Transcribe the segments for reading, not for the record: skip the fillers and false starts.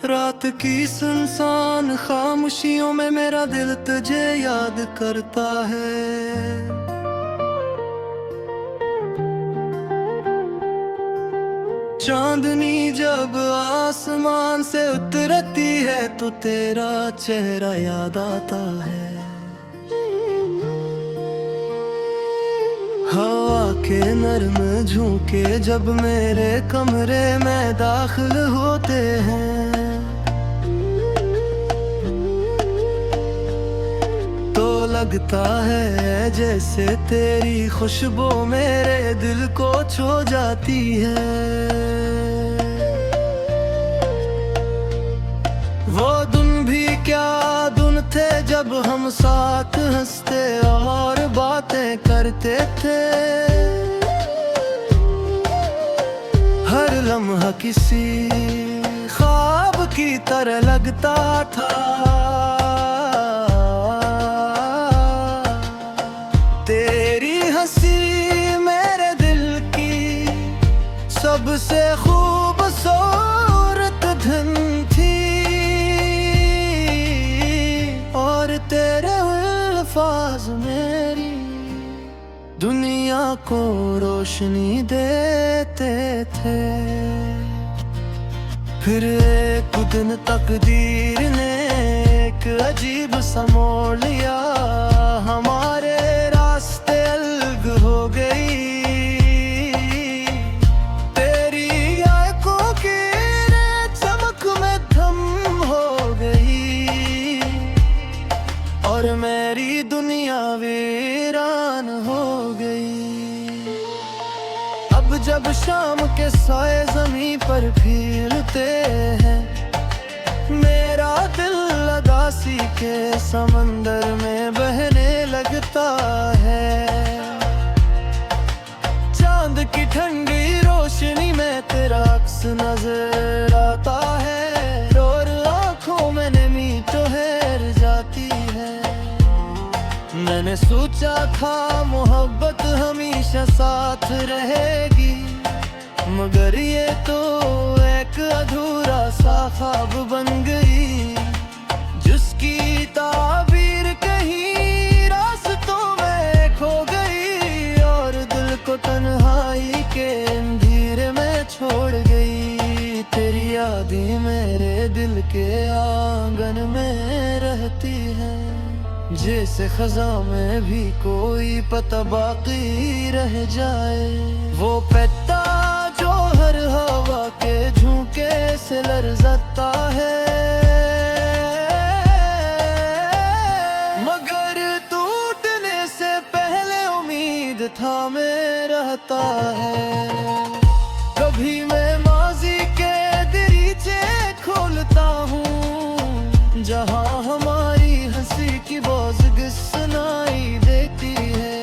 रात की सुनसान खामोशियों में मेरा दिल तुझे याद करता है। चांदनी जब आसमान से उतरती है तो तेरा चेहरा याद आता है। हवा के नरम झोंके जब मेरे कमरे में दाखिल होते हैं तो लगता है जैसे तेरी खुशबू मेरे दिल को छू जाती है। वो दिन भी क्या दिन थे जब हम साथ हंसते और बातें करते थे। हर लम्हा किसी ख्वाब की तरह लगता था। तेरी हंसी मेरे दिल की सबसे खूबसूरत धन थी और तेरे अल्फाज मेरी दुनिया को रोशनी देते थे। फिर एक दिन तकदीर ने एक अजीब सा मोड़ लिया। हमारे रास्ते अलग हो गई। तेरी आंखों की चमक में थम हो गई और मेरी दुनिया वीरान हो गई। अब जब शाम के साए ज़मीं पर फिरते हैं मेरा दिल उदासी के समंदर में बहने लगता है। चांद की ठंडी रोशनी में तेरा अक्स नजर आता है और आंखों में नमी ठहर जाती है। मैंने सोचा था मोहब्बत हमेशा साथ रहेगी मगर ये तो एक अधूरा सा ख्वाब बन गई जिसकी ताबीर कहीं रास्तों में खो गई और दिल को तन्हाई के अंधेरे में छोड़ गई। तेरी यादें मेरे दिल के आंगन में रहती है जैसे खज़ां में भी कोई पता बाकी रह जाए। वो पत्ता जो हर हवा के झोंके से लरज़ता है मगर टूटने से पहले उम्मीद थामे रहता है। कभी मैं माजी के दरीचे खोलता हूँ जहाँ हमारी हंसी की बोझ सुनाई देती है।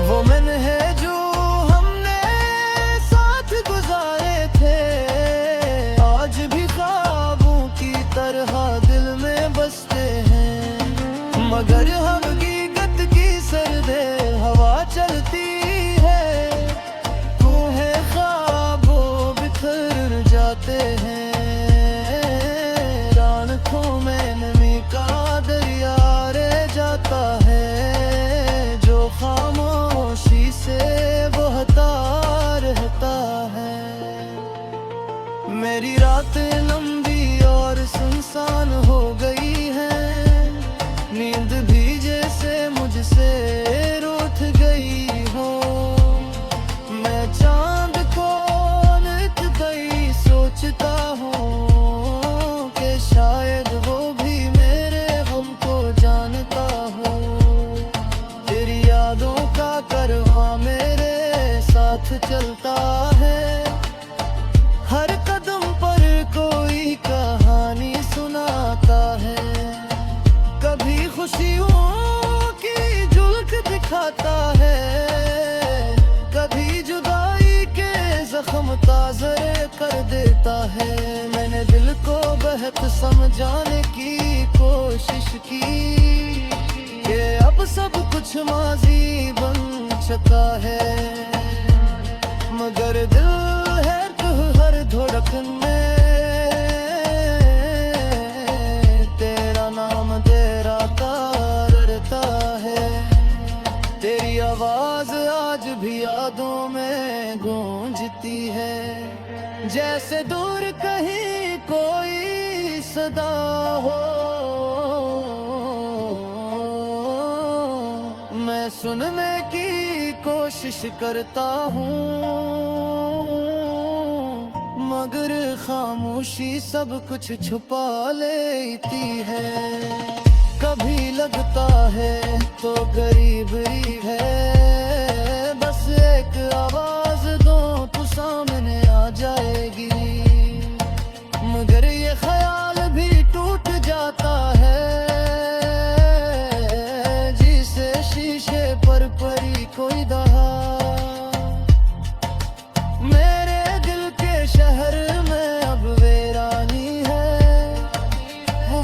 वो मन है जो हमने साथ गुजारे थे आज भी ख्वाबों की तरह दिल में बसते हैं मगर हम हकीकत की सर्दे हवा चलती है। कोहे ख्वाबों बिखर जाते हैं रानों में नमी का दरिया रह जाता है जो खामोशी से बहता रहता है। मेरी रातें लंबी और सुनसान हो गई है नींद भी जैसे मुझसे रूठ गई हो। मैं चांद को नित गई सोचता हूँ कि शायद वो भी मेरे गम को जानता हो। तेरी यादों का कारवां मेरे साथ चलता है हर कदम पर कोई कहानी सुनाता है। कभी खुशियों की झलक दिखाता है कभी जुदाई के जख्म ताज़े कर देता है। मैंने दिल को बेहद समझाने की कोशिश की कि अब सब कुछ माजी बन चुका है मगर दिल है तो हर धड़कन जैसे दूर कहीं कोई सदा हो, मैं सुनने की कोशिश करता हूँ, मगर खामोशी सब कुछ छुपा लेती है। कभी लगता है तो गरीब ही है, बस एक आवाज दो तो सामने आ जाएगी, मगर ये ख्याल भी टूट जाता है, जिसे शीशे पर पड़ी कोई दहा। मेरे दिल के शहर में अब वीरानी है,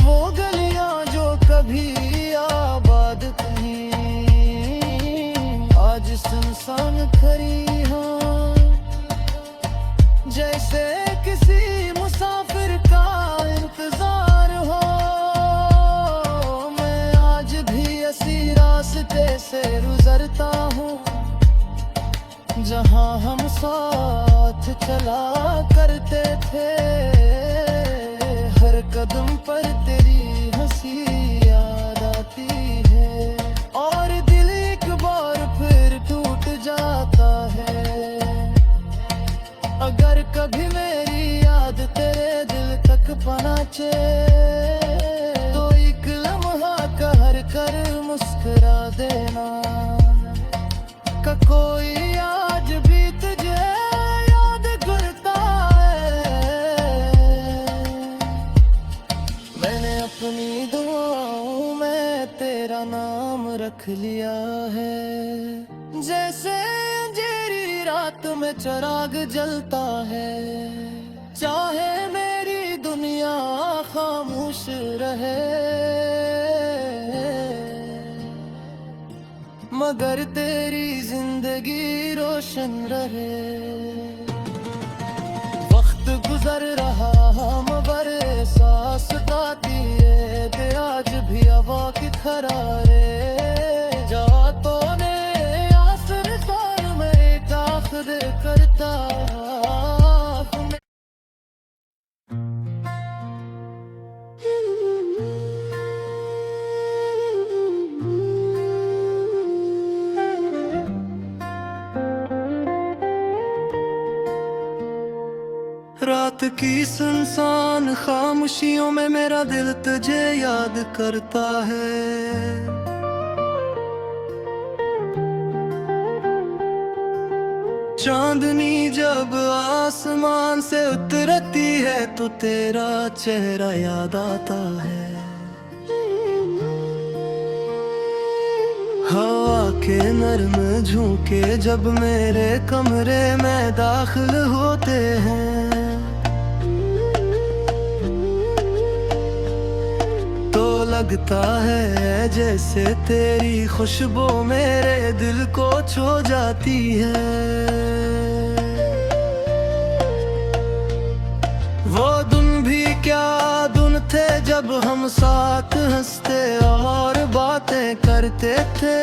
वो गलियां जो कभी आबाद थी, आज सुनसान खड़ी हाँ। जैसे किसी मुसाफिर का इंतजार हो, मैं आज भी इसी रास्ते से गुजरता हूँ, जहाँ हम साथ चला करते थे। हर कदम पर तेरी हंसी याद आती है, और दिल एक बार फिर टूट जाता है। अगर कभी मेरी याद तेरे दिल तक पहुंचे, तो एक लम्हा कहर कर मुस्कुरा देना, का कोई आज भी तुझे याद करता है। मैंने अपनी दुआओं में तेरा नाम रख लिया है, जैसे अंधेरी रात में चिराग जलता है। चाहे मेरी दुनिया खामोश रहे, मगर तेरी जिंदगी रोशन रहे। वक्त गुजर रहा मगर एहसास आती है कि आज भी हवा की खरारे जातों ने आसर सार में एक आखिर करता। रात की सुनसान खामोशियों में मेरा दिल तुझे याद करता है। चांदनी जब आसमान से उतरती है तो तेरा चेहरा याद आता है। हवा के नरम झोंके जब मेरे कमरे में दाखिल होते हैं, तो लगता है जैसे तेरी खुशबू मेरे दिल को छू जाती है। वो दिन भी क्या दिन थे जब हम साथ हंसते और बातें करते थे।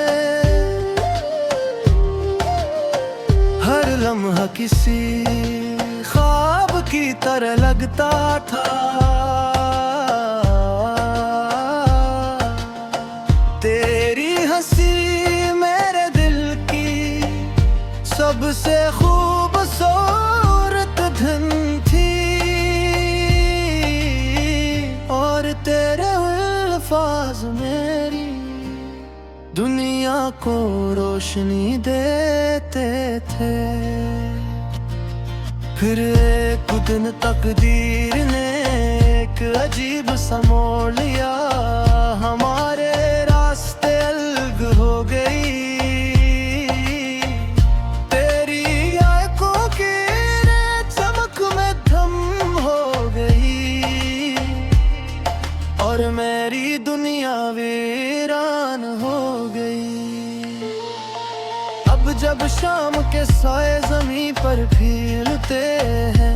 हर लम्हा किसी ख्वाब की तरह लगता था। तेरी हंसी मेरे दिल की सबसे खूबसूरत धन थी, और तेरे अल्फाज मेरी दुनिया को रोशनी देते थे। फिर एक दिन तकदीर ने एक अजीब सा मोड़ लिया, हमारे रास्ते अलग हो गई। तेरी आंखों की चमक में धम हो गई, और मेरी दुनिया वीरान हो गई। अब जब शाम के साए ज़मीं पर फीलते हैं,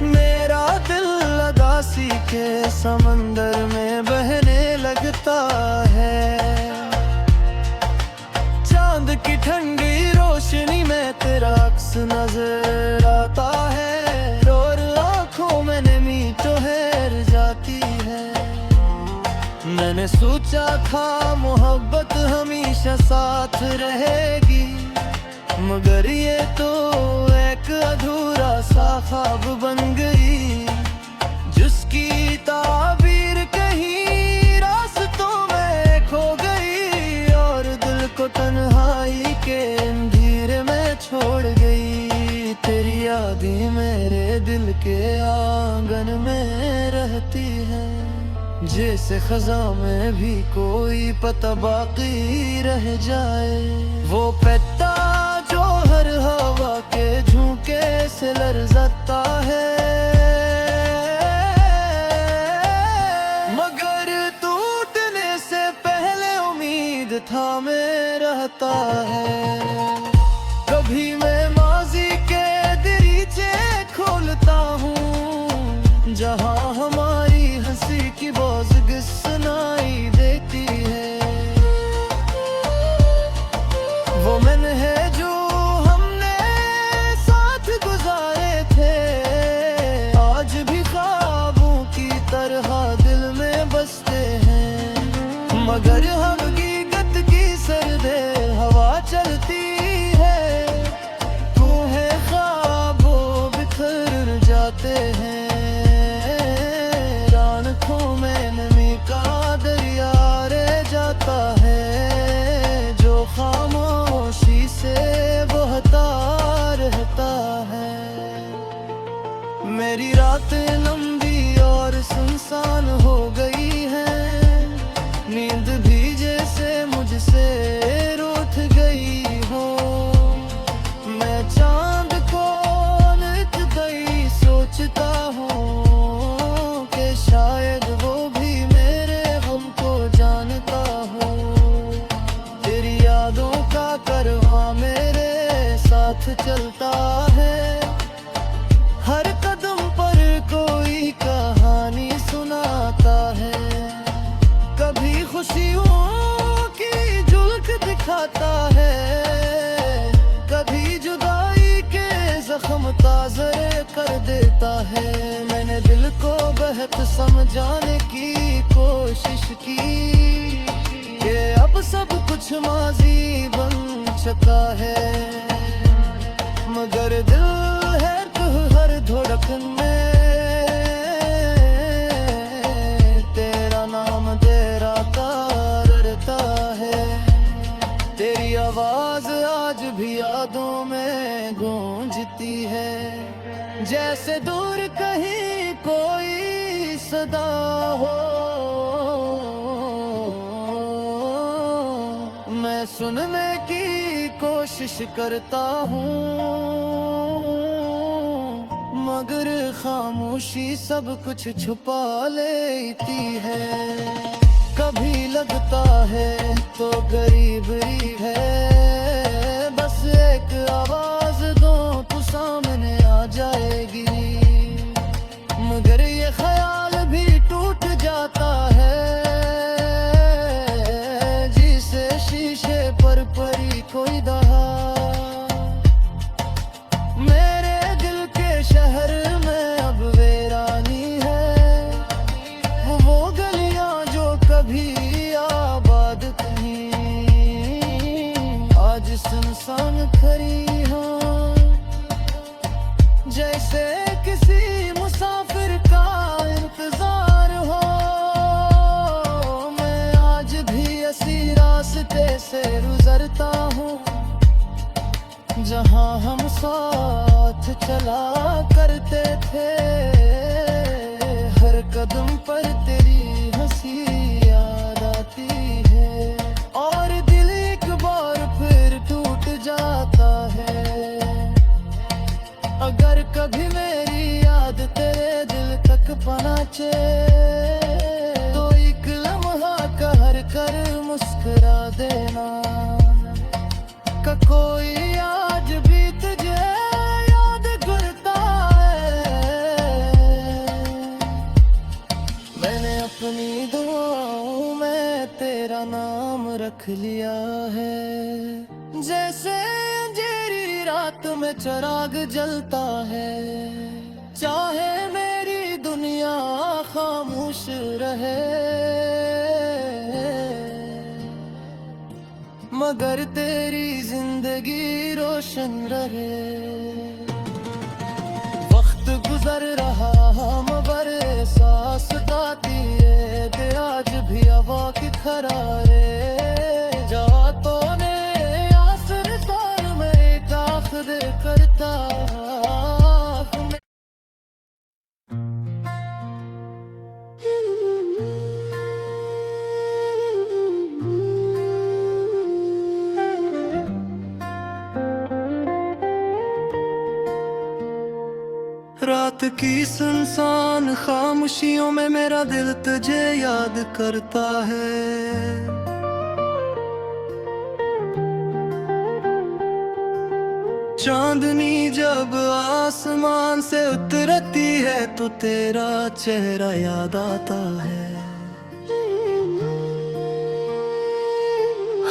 मेरा दिल उदासी के समंदर में बहने लगता है। चांद की ठंडी रोशनी में तेरा अक्स नजर आता है। मैंने सोचा था मोहब्बत हमेशा साथ रहेगी, मगर ये तो एक अधूरा सा ख्वाब बन गई, जिसकी ताबीर कहीं रास्तों में खो गई और दिल को तन्हाई के अंधेरे में छोड़ गई। तेरी यादें मेरे दिल के आंगन में रहती है, जैसे खज़ां में भी कोई पता बाकी रह जाए। वो पत्ता जो हर हवा के झोंके से लरज़ता है, मगर टूटने से पहले उम्मीद थामे रहता है। कभी मैं माज़ी के दरीचे खोलता हूँ, जहाँ हमारी हंसी की बोझ सुनाई देती है। वो मन है जो हमने साथ गुजारे थे, आज भी ख्वाबों की तरह दिल में बसते हैं, मगर हकीकत की सर्दे हवा चलती है, तुम्हें ख्वाबों बिखर जाते हैं। रानों में नमी का दरिया रह जाता है, जो खामोशी से बहता रहता है। मेरी रातें लंबी और सुनसान हो गई हैं, नींद भी जैसे मुझसे रूठ गई हो। मैं चांद को नित गई सोचता हूँ कि शायद वो भी मेरे गम को जानता हो। तेरी यादों का कारवां मेरे साथ चलता है, हर कदम पर कोई कहानी सुनाता है। कभी खुशियों की झलक दिखाता है, कभी जुदाई के जख्म ताज़े कर देता है। मैंने दिल को बेहद समझाने की कोशिश की कि अब सब कुछ माजी बन चुका है, मगर दिल है तो हर धड़कन में तेरा नाम तेरा करता है। तेरी आवाज आज भी यादों में गूंजती है, जैसे दूर कहीं कोई सदा हो। मैं सुनने की कोशिश करता हूँ, मगर खामोशी सब कुछ छुपा लेती है। कभी लगता है तो गरीबी है, बस एक आवाज दो तो सामने आ जाएगी, मगर ये ख्याल भी टूट जाता है, जिसे शीशे पर पड़ी कोई दहा। मेरे दिल के शहर में अब वीरानी है, वो गलियां जो कभी आबाद थी आज सुनसान खड़ी हैं। जैसे किसी मुसाफिर का इंतजार हो, मैं आज भी इसी रास्ते से गुजरता हूँ, जहाँ हम साथ चला करते थे। हर कदम पर तेरी हंसी याद आती है, और दिल एक बार फिर टूट जाता है। अगर कभी मेरी याद तेरे दिल तक पहुंचे, तो एक लम्हा कहर कर मुस्कुरा देना, का कोई आज भी तुझे याद करता है। मैंने अपनी दुआओं में तेरा नाम रख लिया है, जैसे अंधेरी रात में चिराग जलता है। चाहे मेरी दुनिया खामोश रहे, मगर तेरी जिंदगी रोशन रहे। वक्त गुजर रहा मगर एहसास ताती है कि आज भी हवा की खराए जातों ने आसर सार में दाखिल करता। रात की सुनसान खामोशियों में मेरा दिल तुझे याद करता है। चांदनी जब आसमान से उतरती है तो तेरा चेहरा याद आता है।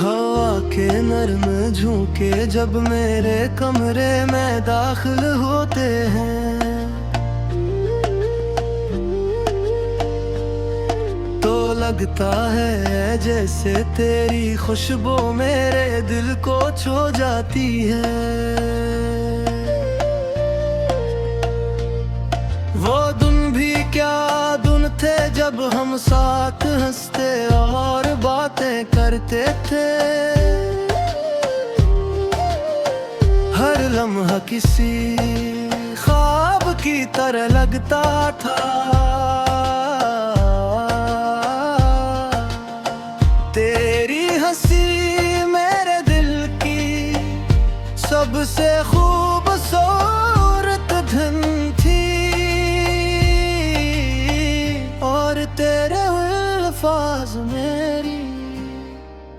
हवा के नरम झोंके जब मेरे कमरे में दाखिल होते हैं तो लगता है जैसे तेरी खुशबू मेरे दिल को छू जाती है। वो दिन भी क्या दिन थे जब हम साथ हंसते और बातें करते थे। हर लम्हा किसी ख्वाब की तरह लगता था। तेरी हंसी मेरे दिल की सबसे खूबसूरत धन थी और तेरे अल्फाज मेरी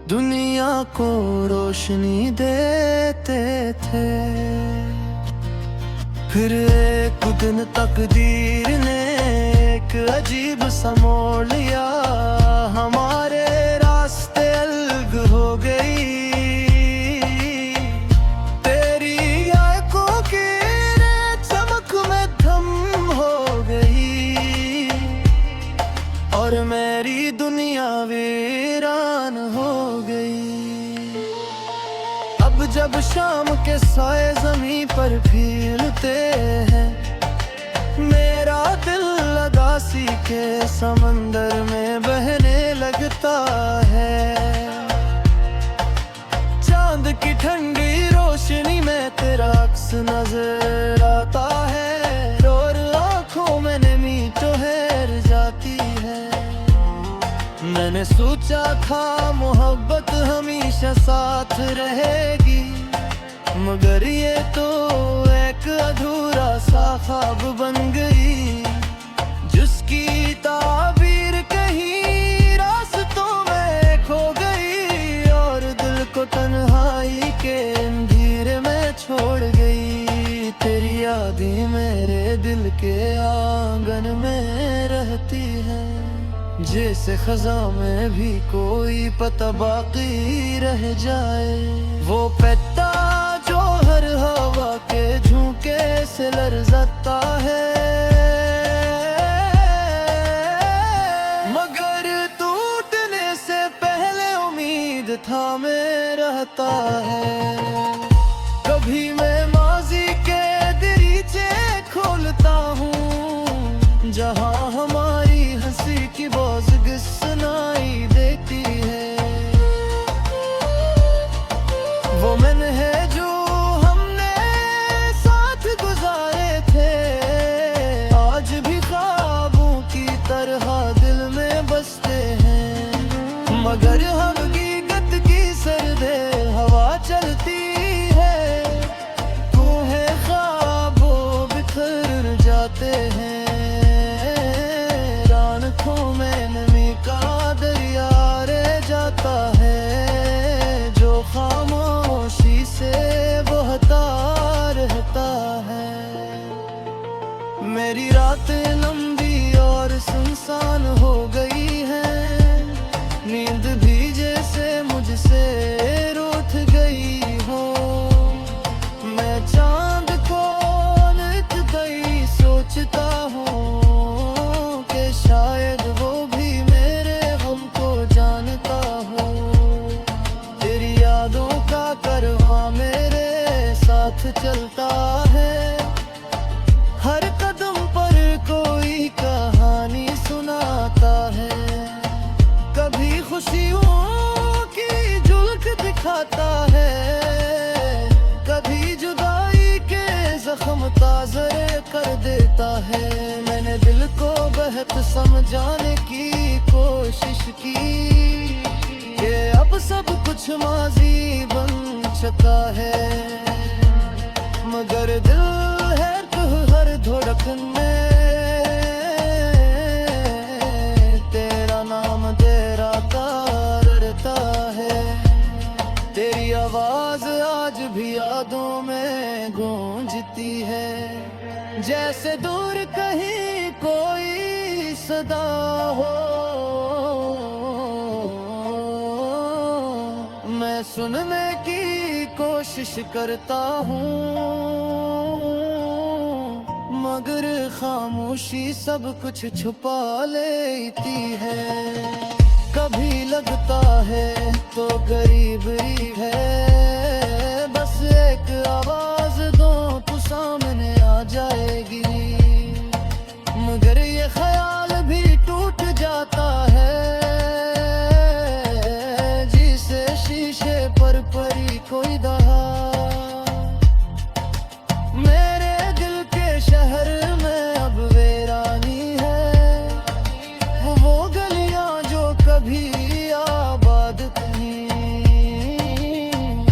दुनिया को रोशनी देते थे। फिर एक दिन तकदीर ने एक अजीब सा मोड़ लिया। हमारे रास्ते अलग हो गई। तेरी आंखों की चमक में धम हो गई और मेरी दुनिया वीरान हो गई। अब जब शाम के साए ज़मीं पर फीलते हैं मेरा दिल उदासी के समंदर में बहने लगता है। चांद की ठंडी रोशनी में तेरा अक्स नजर आता है और आंखों में नमी ठहर जाती है। मैंने सोचा था मोहब्बत हमेशा साथ रहेगी मगर ये तो एक अधूरा सा ख्वाब बन गई जिसकी ताबीर कहीं रास्तों में खो गई और दिल को तन्हाई के अंधेरे में छोड़ गई। तेरी यादें मेरे दिल के आंगन में रहती है जैसे खजा में भी कोई पता बाकी रह जाए। वो पत्ता जो हर हवा के झोंके से लरज़ता है मगर टूटने से पहले उम्मीद थामे रहता है। कभी मैं माजी के दरीचे खोलता हूँ जहाँ हमारी हंसी की बोझ सुनाई देती है। वो मन है जो हमने साथ गुजारे थे आज भी ख्वाबों की तरह दिल में बसते हैं मगर हकीकत की सर्दे हवा चलती है। तुम्हें ख्वाबों बिखर जाते हैं रानों में नमी का दरिया रह जाता है जो खामोशी से बहता रहता है। मेरी रातें लंबी और सुनसान हो गई हैं नींद भी जैसे मुझसे रूठ गई हो। मैं चांद को नित गई सोचता हूँ कि शायद वो भी मेरे गम को जानता हो। तेरी यादों है। मैंने दिल को बेहद समझाने की कोशिश की कि अब सब कुछ माजी बन चुका है, मगर दिल है तो हर धड़कन में तेरा नाम तेरा करता है। तेरी आवाज आज भी यादों में गूंजती है, जैसे दूर कहीं कोई सदा हो। मैं सुनने की कोशिश करता हूँ, मगर खामोशी सब कुछ छुपा लेती है। कभी लगता है तो गरीबी है, बस एक आवाज दो तो सामने आ जाएगी, मगर ये ख्याल भी टूट जाता है जिसे शीशे पर पड़ी कोई दहा। मेरे दिल के शहर में अब वीरानी है, वो गलियां जो कभी आबाद थी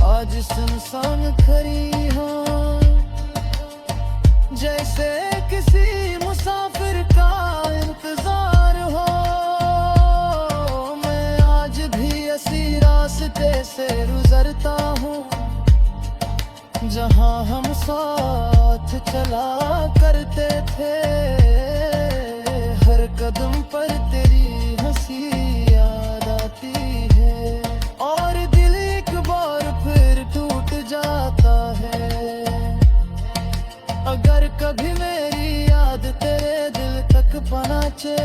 आज सुनसान खड़ी हाँ। जैसे किसी मुसाफिर का इंतजार हो, मैं आज भी इसी रास्ते से गुजरता हूँ जहाँ हम साथ चला करते थे। हर कदम पर तेरी हंसी याद आती है, और दिल एक बार फिर टूट जाता है। अगर कभी मेरी याद तेरे दिल तक पहुंचे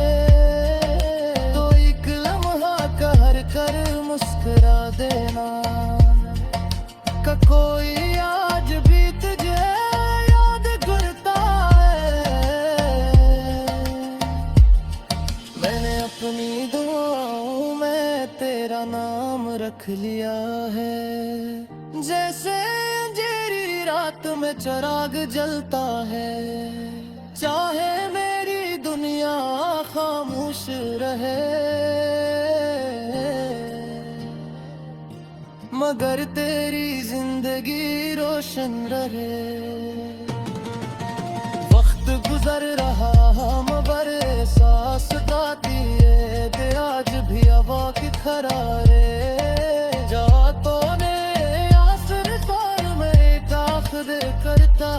तो एक लम्हा कहर कर मुस्कुरा देना का कोई आज भी तुझे याद करता है। मैंने अपनी दुआओं में तेरा नाम रख लिया है, जैसे अंधेरी रात में चिराग जलता है। चाहे मेरी दुनिया खामोश रहे, मगर तेरी जिंदगी रोशन रहे। वक्त गुजर रहा मगर एहसास गाती है कि आज भी हवा की खरारे जातों ने आसर सार में दाखिल करता।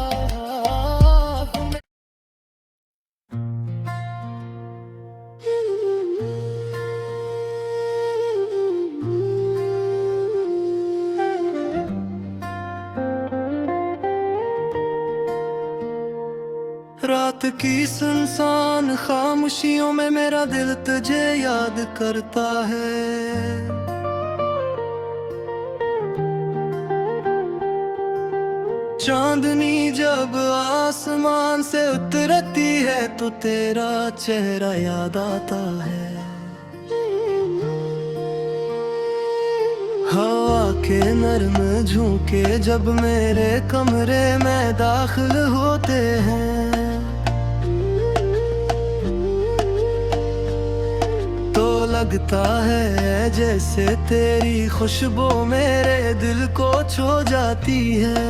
रात की सुनसान खामोशियों में मेरा दिल तुझे याद करता है। चांदनी जब आसमान से उतरती है तो तेरा चेहरा याद आता है। हवा के नरम झोंके जब मेरे कमरे में दाखिल होते हैं तो लगता है जैसे तेरी खुशबू मेरे दिल को छू जाती है।